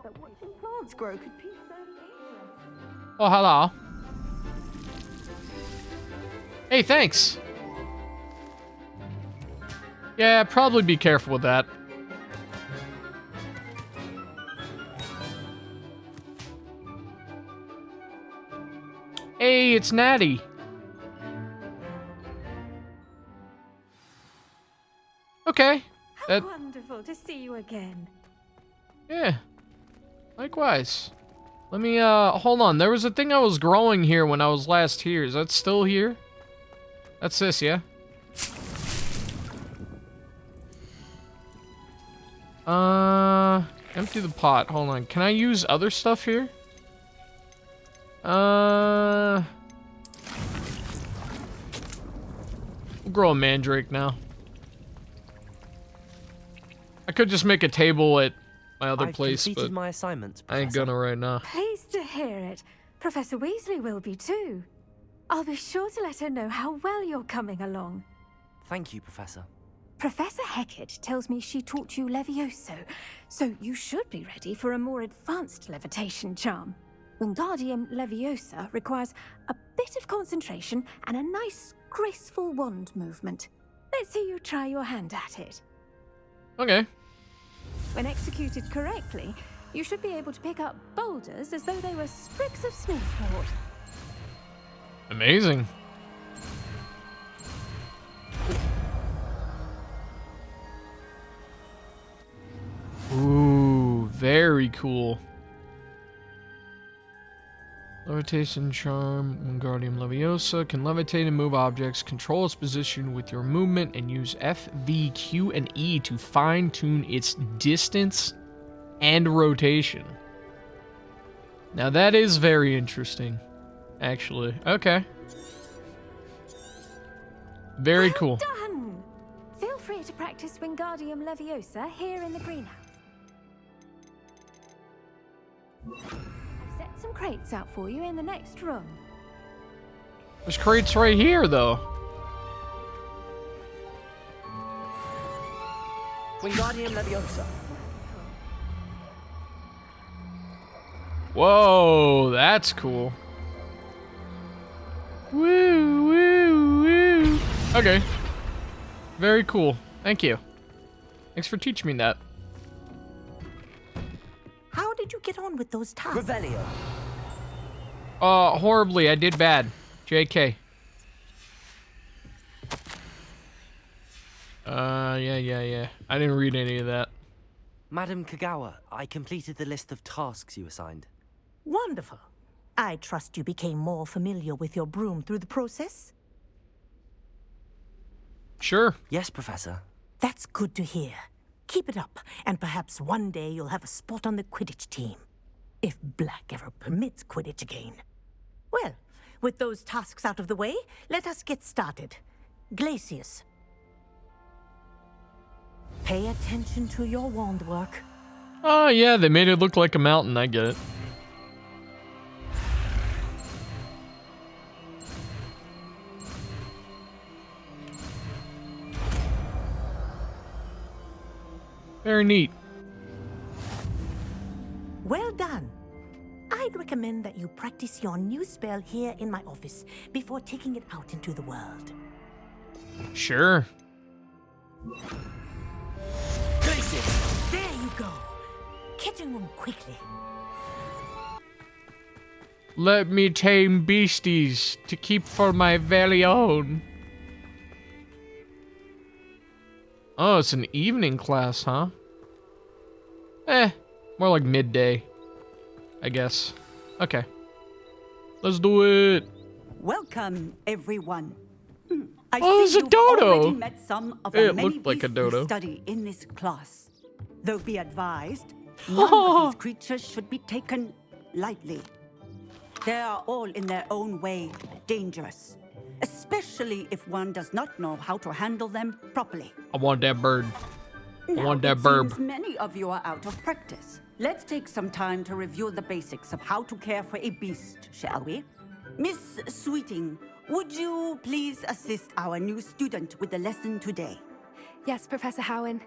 that watching plants grow could be so interesting. Oh, hello. Hey, thanks. Yeah, probably be careful with that. Hey, it's Natty. Okay. How wonderful to see you again. Yeah. Likewise. Let me, hold on. There was a thing I was growing here when I was last here. Is that still here? That's this, yeah? Empty the pot. Hold on. Can I use other stuff here? We'll grow a mandrake now. I could just make a table at my other place, but my assignments, I ain't gonna right now. Pleased to hear it. Professor Weasley will be too. I'll be sure to let her know how well you're coming along. Thank you, Professor. Professor Hecat tells me she taught you Levioso, so you should be ready for a more advanced levitation charm. Wingardium Leviosa requires a bit of concentration and a nice, graceful wand movement. Let's see you try your hand at it. Okay. When executed correctly, you should be able to pick up boulders as though they were sprigs of smoothwort. Amazing. Ooh, very cool. Levitation charm, Wingardium Leviosa can levitate and move objects, control its position with your movement, and use F, V, Q, and E to fine-tune its distance and rotation. Now that is very interesting, actually. Okay. Very cool. Done! Feel free to practice Wingardium Leviosa here in the greenhouse. I've set some crates out for you in the next room. There's crates right here, though. Wingardium Leviosa. Whoa, that's cool. Woo, woo, woo. Okay. Very cool. Thank you. Thanks for teaching me that. How did you get on with those tasks? Revelio. Horribly. I did bad. JK. Yeah. I didn't read any of that. Madam Kagawa, I completed the list of tasks you assigned. Wonderful. I trust you became more familiar with your broom through the process? Sure. Yes, Professor. That's good to hear. Keep it up, and perhaps one day you'll have a spot on the Quidditch team. If Black ever permits Quidditch again. Well, with those tasks out of the way, let us get started. Glacius. Pay attention to your wand work. Oh, yeah, they made it look like a mountain. I get it. Very neat. Well done. I'd recommend that you practice your new spell here in my office before taking it out into the world. Sure. Glacius. There you go. Catching them quickly. Let me tame beasties to keep for my very own. Oh, it's an evening class, huh? More like midday, I guess. Okay. Let's do it. Welcome, everyone. I Oh, it's see a you've dodo. already met some of It the many looked like a beasts we dodo. study in this class. Though be advised, none of these creatures should be taken lightly. They are all in their own way dangerous, especially if one does not know how to handle them properly. I want that bird. Now, want that it burb. seems many of you are out of practice. Let's take some time to review the basics of how to care for a beast, shall we? Miss Sweeting, would you please assist our new student with the lesson today? Yes, Professor Howen.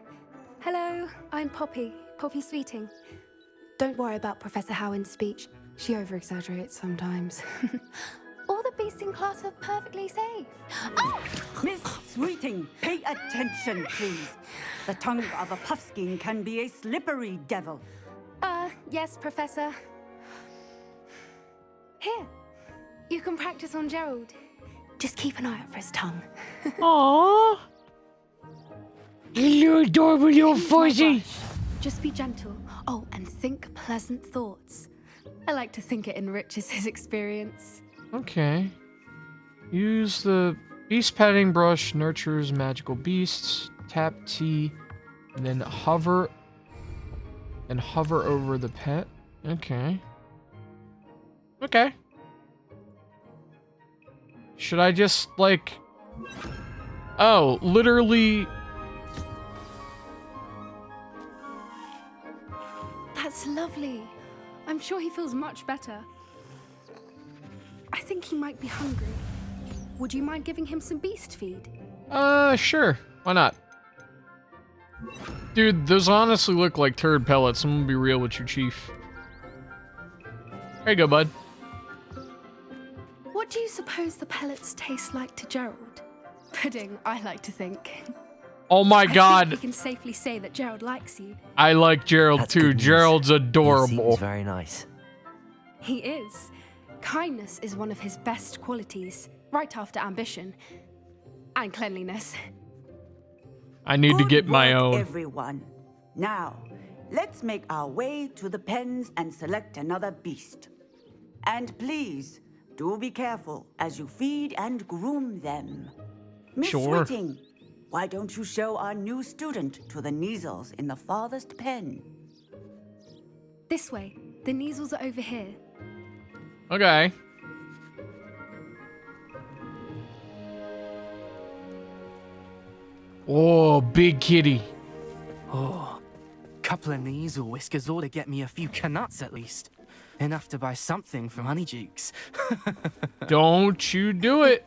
Hello, I'm Poppy Sweeting. Don't worry about Professor Howin's speech. She over-exaggerates sometimes. All the beasts in class are perfectly safe. Oh! Miss Sweeting, pay attention, please. The tongue of a puffskein can be a slippery devil. Yes, Professor. Here, you can practice on Gerald. Just keep an eye out for his tongue. Aww. You adorable little fuzzy. Just be gentle. Oh, and think pleasant thoughts. I like to think it enriches his experience. Okay. Use the beast petting brush, nurtures magical beasts. Tap T, and then hover. And hover over the pet. Okay. Okay. Should I just, like... Oh, literally... That's lovely. I'm sure he feels much better. I think he might be hungry. Would you mind giving him some beast feed? Sure. Why not? Dude, those honestly look like turd pellets. I'm gonna be real with you, Chief. There you go, bud. What do you suppose the pellets taste like to Gerald? Pudding, I like to think. Oh my I think god. we can safely say that Gerald likes you. I like Gerald That's too. good news. Gerald's He adorable. seems very nice. He is. Kindness is one of his best qualities, right after ambition and cleanliness. I need to Good get my work, own. everyone. Now, let's make our way to the pens and select another beast. And please, do be careful as you feed and groom them. Miss Sure. Sweeting, why don't you show our new student to the Neasels in the farthest pen? This way. The Neasels are over here. Okay. Oh, big kitty. Oh, couple of knees or whiskers ought to get me a few canuts at least. Enough to buy something from Honeydukes. Don't you do it.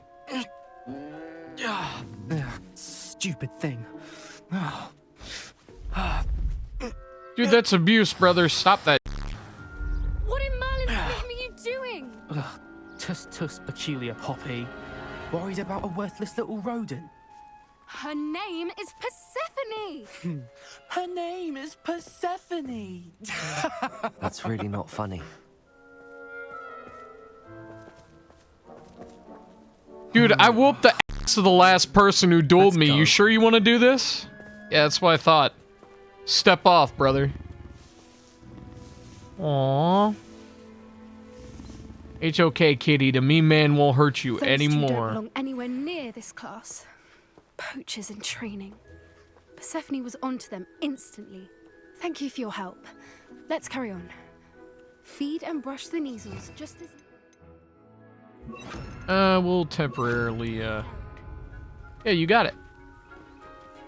Ugh, stupid thing. Dude, that's abuse, brother. Stop that. What in Merlin's name are you doing? Ugh, tuss, peculiar poppy. Worried about a worthless little rodent. Her name is Persephone. Her name is Persephone. That's really not funny. Dude, I whooped the ass of the last person who dueled Let's me. go. You sure you want to do this? Yeah, that's what I thought. Step off, brother. Aww. It's okay, kitty. The mean man won't hurt you Those two don't anymore. belong anywhere near this class. Poachers in training. Persephone was onto them instantly. Thank you for your help. Let's carry on. Feed and brush the Neasels just as... We'll temporarily, Yeah, you got it.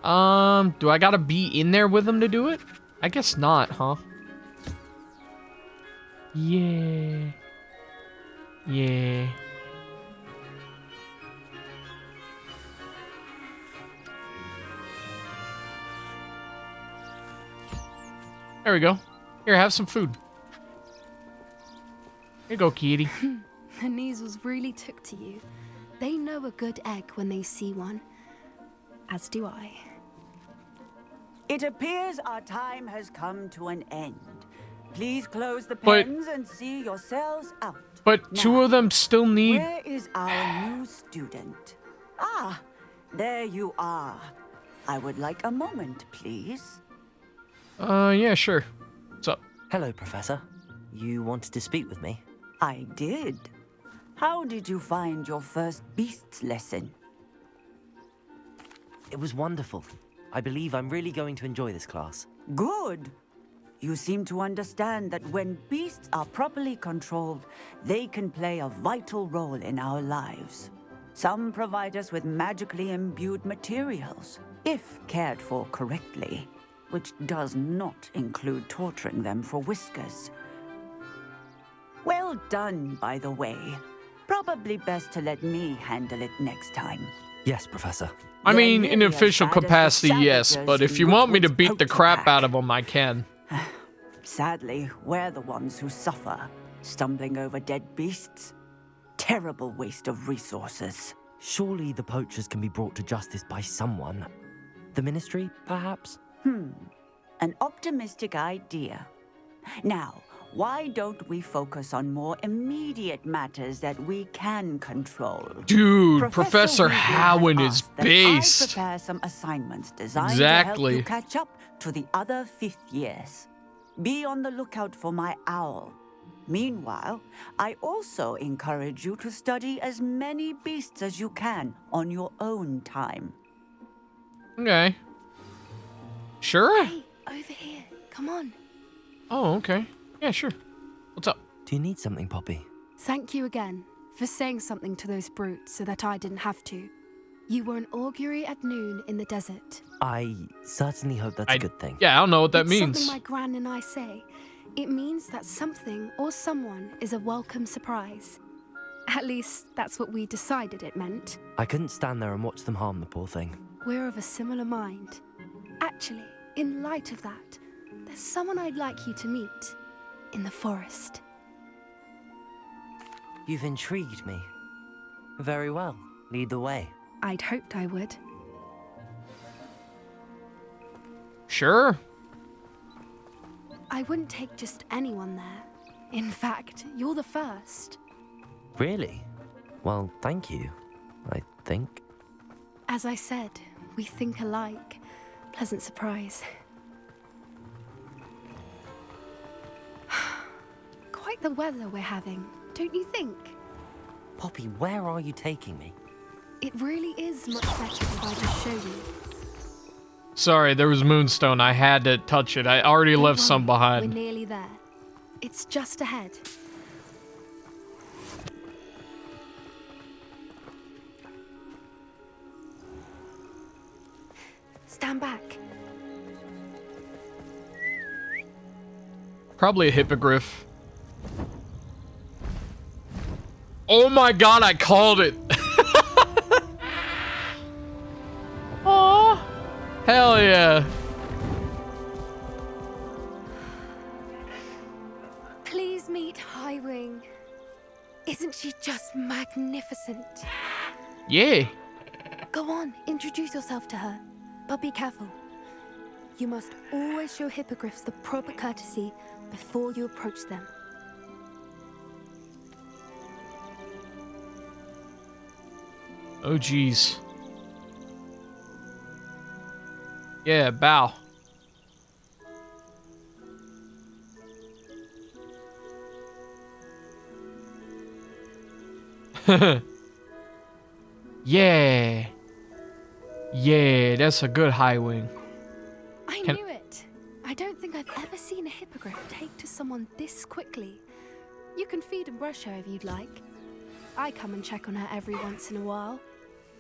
Do I gotta be in there with them to do it? I guess not, huh? Yeah. Yeah. There we go. Here, have some food. Here you go, kitty. The Neasels really took to you. They know a good egg when they see one. As do I. It appears our time has come to an end. Please close the But- pens and see yourselves out. But two Now, of them still need... Where is our new student? Ah, there you are. I would like a moment, please. Yeah, sure. What's up? Hello, Professor. You wanted to speak with me? I did. How did you find your first beasts lesson? It was wonderful. I believe I'm really going to enjoy this class. Good. You seem to understand that when beasts are properly controlled, they can play a vital role in our lives. Some provide us with magically imbued materials, if cared for correctly, which does not include torturing them for whiskers. Well done, by the way. Probably best to let me handle it next time. Yes, Professor. I They're mean, in nearly as official bad as the capacity, yes, savages but if in you want me to Rookwood's beat the poacher crap pack. out of them, I can. Sadly, we're the ones who suffer, stumbling over dead beasts. Terrible waste of resources. Surely the poachers can be brought to justice by someone. The Ministry, perhaps? An optimistic idea. Now, why don't we focus on more immediate matters that we can control? Dude, Professor Weasley has Howin is asked that based. I prepare some assignments designed to Exactly. help you catch up to the other fifth years. Be on the lookout for my owl. Meanwhile, I also encourage you to study as many beasts as you can on your own time. Okay. Sure. Hey, over here. Come on. Oh, okay. Yeah, sure. What's up? Do you need something, Poppy? Thank you again for saying something to those brutes so that I didn't have to. You were an augury at noon in the desert. I certainly hope that's a good thing. Yeah, I don't know what that It's means. something my gran and I say. It means that something or someone is a welcome surprise. At least, that's what we decided it meant. I couldn't stand there and watch them harm the poor thing. We're of a similar mind. Actually, in light of that, there's someone I'd like you to meet. In the forest. You've intrigued me. Very well. Lead the way. I'd hoped I would. Sure. I wouldn't take just anyone there. In fact, you're the first. Really? Well, thank you, I think. As I said, we think alike. Pleasant surprise. Quite the weather we're having, don't you think? Poppy, where are you taking me? It really is much better if I just show you. Sorry, there was moonstone. I had to touch it. I already Don't left worry, some behind. We're nearly there. It's just ahead. Stand back. Probably a hippogriff. Oh my god, I called it. Aw. Hell yeah. Please meet Highwing. Isn't she just magnificent? Yeah. Go on, introduce yourself to her. But be careful. You must always show hippogriffs the proper courtesy before you approach them. Oh geez. Yeah, bow. Yeah. Yeah, that's a good high wing. I Can- knew it. I don't think I've ever seen a hippogriff take to someone this quickly. You can feed and brush her if you'd like. I come and check on her every once in a while.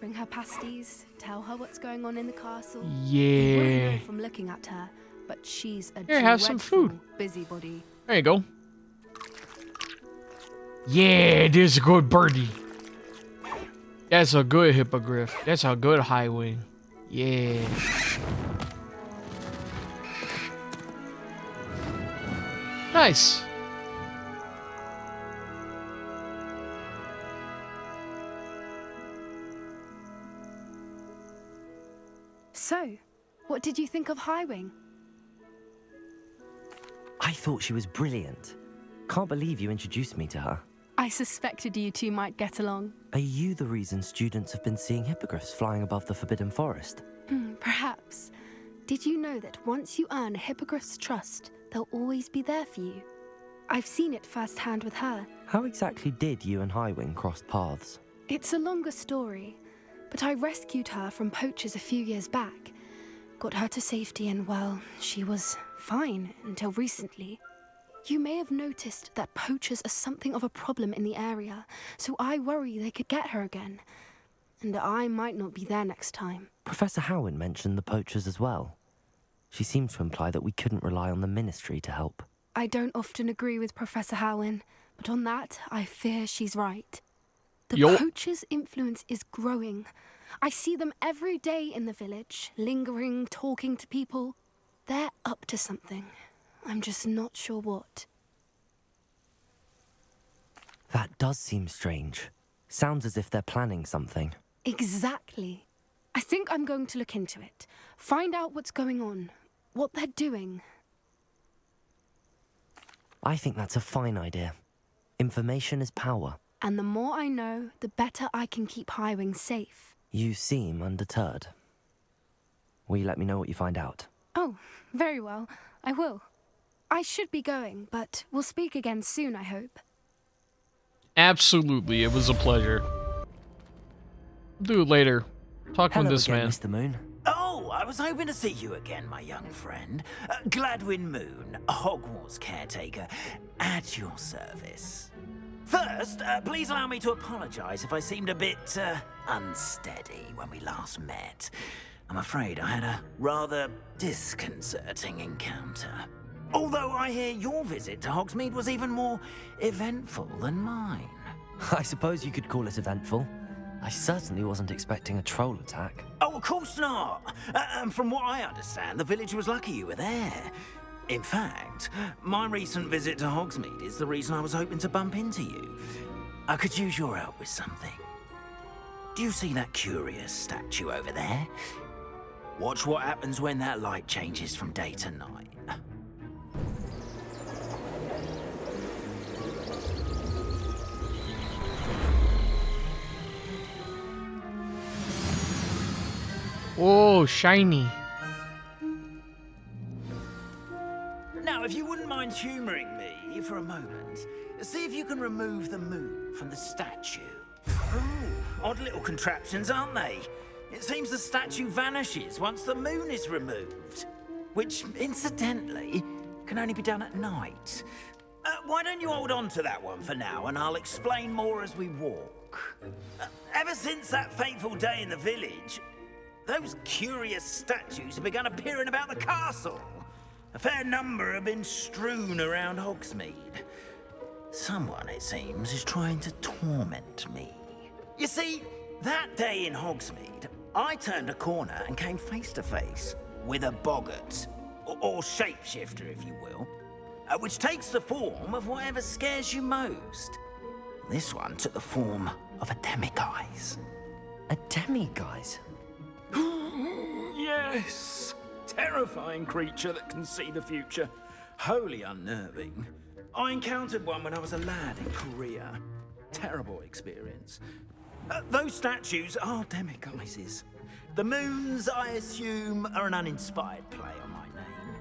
Bring her pasties, tell her what's going on in the castle. You wouldn't Yeah. know from looking at her, but she's a Here, have some dreadful food. busybody. There you go. Yeah, this is a good birdie. That's a good hippogriff. That's a good high wing. Yeah. Nice. So, what did you think of Highwing? I thought she was brilliant. Can't believe you introduced me to her. I suspected you two might get along. Are you the reason students have been seeing hippogriffs flying above the Forbidden Forest? Perhaps. Did you know that once you earn a hippogriff's trust, they'll always be there for you? I've seen it firsthand with her. How exactly did you and Highwing cross paths? It's a longer story, but I rescued her from poachers a few years back. Got her to safety and, well, she was fine until recently. You may have noticed that poachers are something of a problem in the area, so I worry they could get her again. And I might not be there next time. Professor Howin mentioned the poachers as well. She seemed to imply that we couldn't rely on the Ministry to help. I don't often agree with Professor Howin, but on that, I fear she's right. The Yo. poachers' influence is growing. I see them every day in the village, lingering, talking to people. They're up to something. I'm just not sure what. That does seem strange. Sounds as if they're planning something. Exactly. I think I'm going to look into it. Find out what's going on. What they're doing. I think that's a fine idea. Information is power. And the more I know, the better I can keep Highwing safe. You seem undeterred. Will you let me know what you find out? Oh, very well. I will. I should be going, but we'll speak again soon, I hope. Absolutely, it was a pleasure. Do it later. Talk Hello with this again, man. Mr. Moon. Oh, I was hoping to see you again, my young friend. Gladwin Moon, Hogwarts caretaker, at your service. First, please allow me to apologize if I seemed a bit unsteady when we last met. I'm afraid I had a rather disconcerting encounter. Although I hear your visit to Hogsmeade was even more eventful than mine. I suppose you could call it eventful. I certainly wasn't expecting a troll attack. Oh, of course not. From what I understand, the village was lucky you were there. In fact, my recent visit to Hogsmeade is the reason I was hoping to bump into you. I could use your help with something. Do you see that curious statue over there? Watch what happens when that light changes from day to night. Oh, shiny. Now, if you wouldn't mind humoring me for a moment, see if you can remove the moon from the statue. Ooh, odd little contraptions, aren't they? It seems the statue vanishes once the moon is removed, which, incidentally, can only be done at night. Why don't you hold on to that one for now, and I'll explain more as we walk. Ever since that fateful day in the village, those curious statues have begun appearing about the castle. A fair number have been strewn around Hogsmeade. Someone, it seems, is trying to torment me. You see, that day in Hogsmeade, I turned a corner and came face to face with a boggart, or shapeshifter, if you will, which takes the form of whatever scares you most. This one took the form of a demiguise. A demiguise? Yes! Terrifying creature that can see the future. Wholly unnerving. I encountered one when I was a lad in Korea. Terrible experience. Those statues are demiguises. The moons, I assume, are an uninspired play on my name.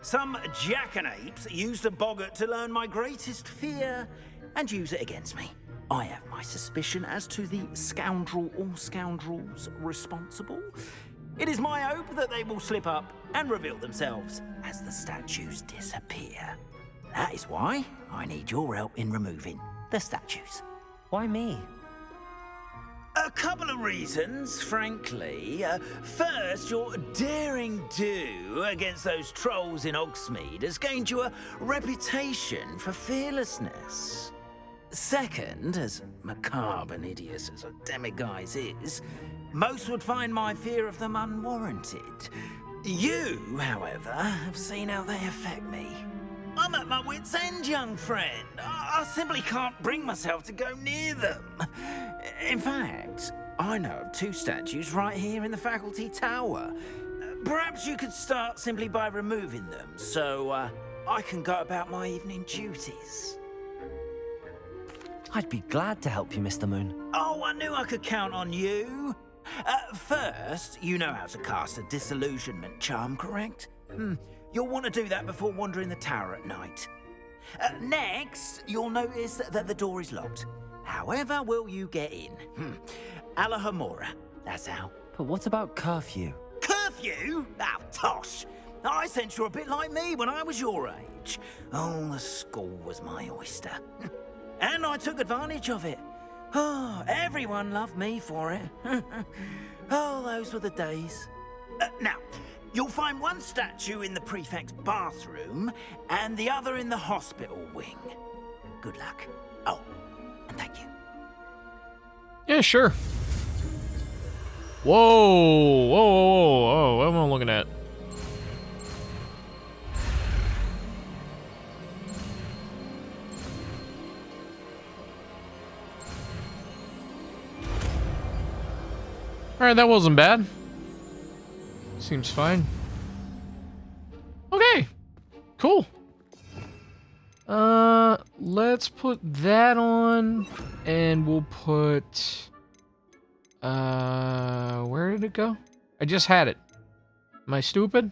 Some jackanapes used a boggart to learn my greatest fear and use it against me. I have my suspicion as to the scoundrel or scoundrels responsible. It is my hope that they will slip up and reveal themselves as the statues disappear. That is why I need your help in removing the statues. Why me? A couple of reasons, frankly. First, your daring do against those trolls in Hogsmeade has gained you a reputation for fearlessness. Second, as macabre and hideous as a demiguise is, most would find my fear of them unwarranted. You, however, have seen how they affect me. I'm at my wit's end, young friend. I simply can't bring myself to go near them. In fact, I know of two statues right here in the faculty tower. Perhaps you could start simply by removing them, so I can go about my evening duties. I'd be glad to help you, Mr. Moon. Oh, I knew I could count on you. First, you know how to cast a disillusionment charm, correct? You'll want to do that before wandering the tower at night. Next, you'll notice that the door is locked. However will you get in? Alahomora, that's how. But what about curfew? Curfew? Oh, tosh. I sense you're a bit like me when I was your age. Oh, the school was my oyster. And I took advantage of it. Oh, everyone loved me for it. Oh, those were the days. Now, you'll find one statue in the prefect's bathroom and the other in the hospital wing. Good luck. Oh, and thank you. Yeah, sure. Whoa, whoa, whoa, whoa, what am I looking at? Alright, that wasn't bad. Seems fine. Okay. Cool. Let's put that on, and we'll put, where did it go? I just had it. Am I stupid?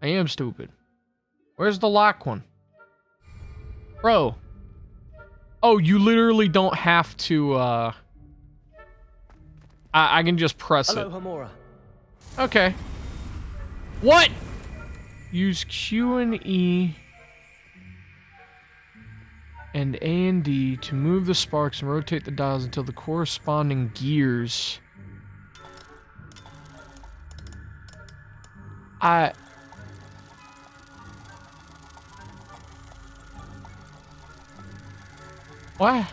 I am stupid. Where's the lock one? Bro. Oh, you literally don't have to, I can just press it. Hamura. Okay. What? Use Q and E and A and D to move the sparks and rotate the dials until the corresponding gears. What?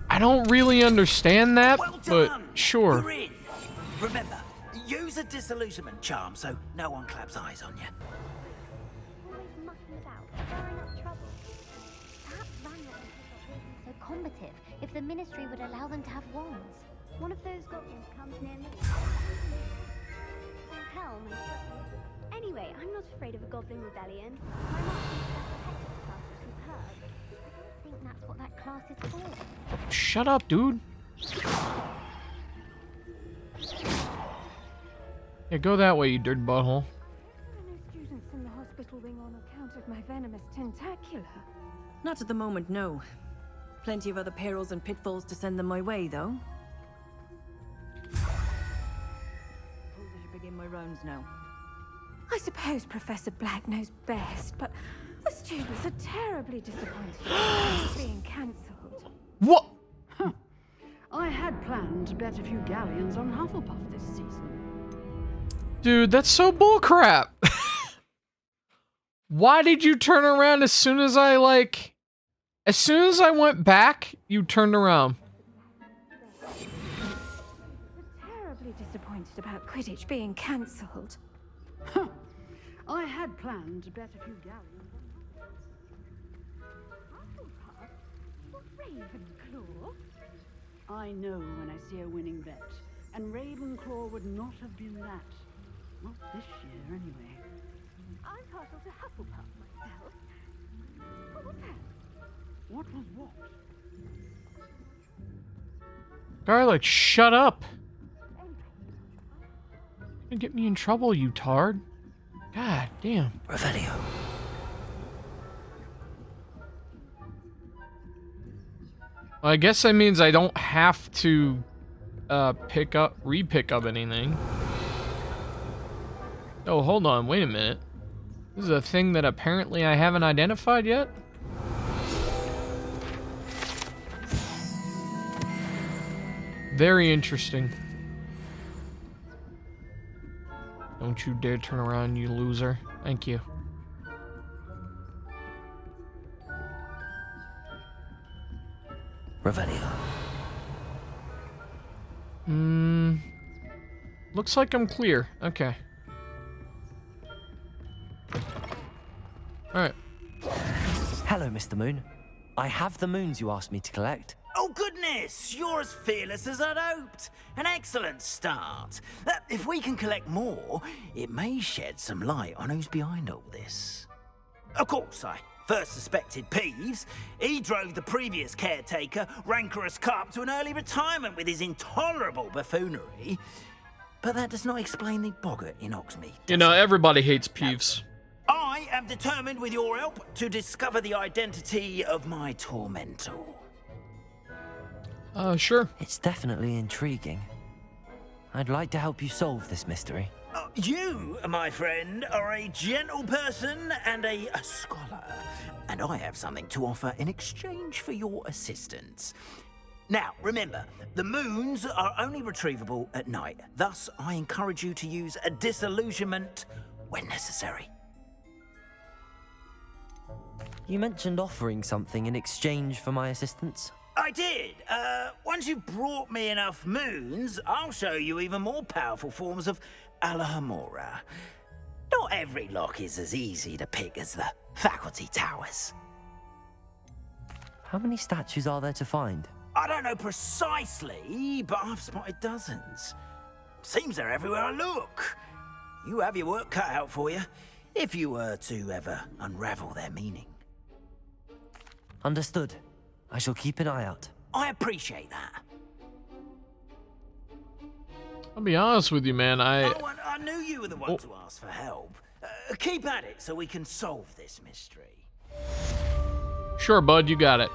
I don't really understand that, Well but done. sure. You're in. Remember, use a disillusionment charm so no one claps eyes on you. Always mucking about, stirring up trouble. Perhaps Randall isn't so combative if the Ministry would allow them to have wands. One of those goblins comes near me. Hell, my Anyway, I'm not afraid of a goblin rebellion. My master's class is superb. I think that's what that class is for. Shut up, dude. Yeah, go that way, you dirty butthole. There are no students in the hospital wing on account of my venomous tentacula. Not at the moment, no. Plenty of other perils and pitfalls to send them my way, though. Suppose I should begin my rounds now. I suppose Professor Black knows best, but the students are terribly disappointed about this being cancelled. What? I had planned to bet a few galleons on Hufflepuff this season. Dude, that's so bullcrap. Why did you turn around as soon as I, as soon as I went back, you turned around? They're terribly disappointed about Quidditch being cancelled. I had planned to bet a few galleons Hufflepuff? Ravenclaw? I know when I see a winning bet, and Ravenclaw would not have been that. Not this year, anyway. I'm partial to Hufflepuff myself. What was that? What was what? Garlic, shut up. You're gonna get me in trouble, you tard. God damn. Revelio. Well, I guess that means I don't have to re-pick up anything. Oh, hold on, wait a minute. This is a thing that apparently I haven't identified yet? Very interesting. Don't you dare turn around, you loser. Thank you. Revelio. Looks like I'm clear. Okay. Alright. Hello, Mr. Moon. I have the moons you asked me to collect. Oh, goodness! You're as fearless as I'd hoped. An excellent start. If we can collect more, it may shed some light on who's behind all this. Of course, I first suspected Peeves. He drove the previous caretaker, Rancorous Carp, to an early retirement with his intolerable buffoonery. But that does not explain the boggart in Hogsmeade. You know, everybody hates Peeves. I am determined, with your help, to discover the identity of my tormentor. Sure. It's definitely intriguing. I'd like to help you solve this mystery. You, my friend, are a gentle person and a scholar, and I have something to offer in exchange for your assistance. Now, remember, the moons are only retrievable at night. Thus, I encourage you to use a disillusionment when necessary. You mentioned offering something in exchange for my assistance. I did. Once you've brought me enough moons, I'll show you even more powerful forms of Alahamora. Not every lock is as easy to pick as the faculty towers. How many statues are there to find? I don't know precisely, but I've spotted dozens. Seems they're everywhere I look. You have your work cut out for you, if you were to ever unravel their meaning. Understood. I shall keep an eye out. I appreciate that. I'll be honest with you, man. I knew you were the one to ask for help. Keep at it so we can solve this mystery. Sure, bud, you got it.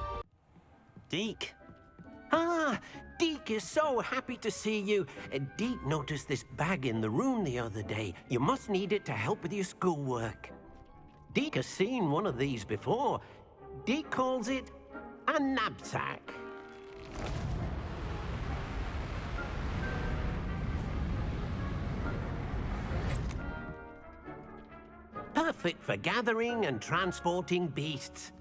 Deke. Ah, Deke is so happy to see you. Deke noticed this bag in the room the other day. You must need it to help with your schoolwork. Deke has seen one of these before. Deke calls it a knapsack. Perfect for gathering and transporting beasts.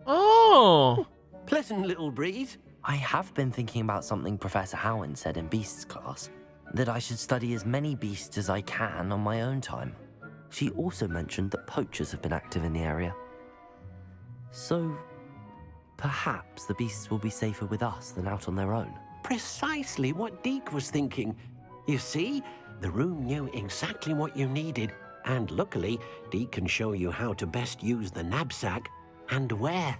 Oh! Pleasant little breeze. I have been thinking about something Professor Howen said in Beasts class, that I should study as many beasts as I can on my own time. She also mentioned that poachers have been active in the area. So, perhaps the beasts will be safer with us than out on their own. Precisely what Deke was thinking. You see, the room knew exactly what you needed, and luckily, Deke can show you how to best use the knapsack and where.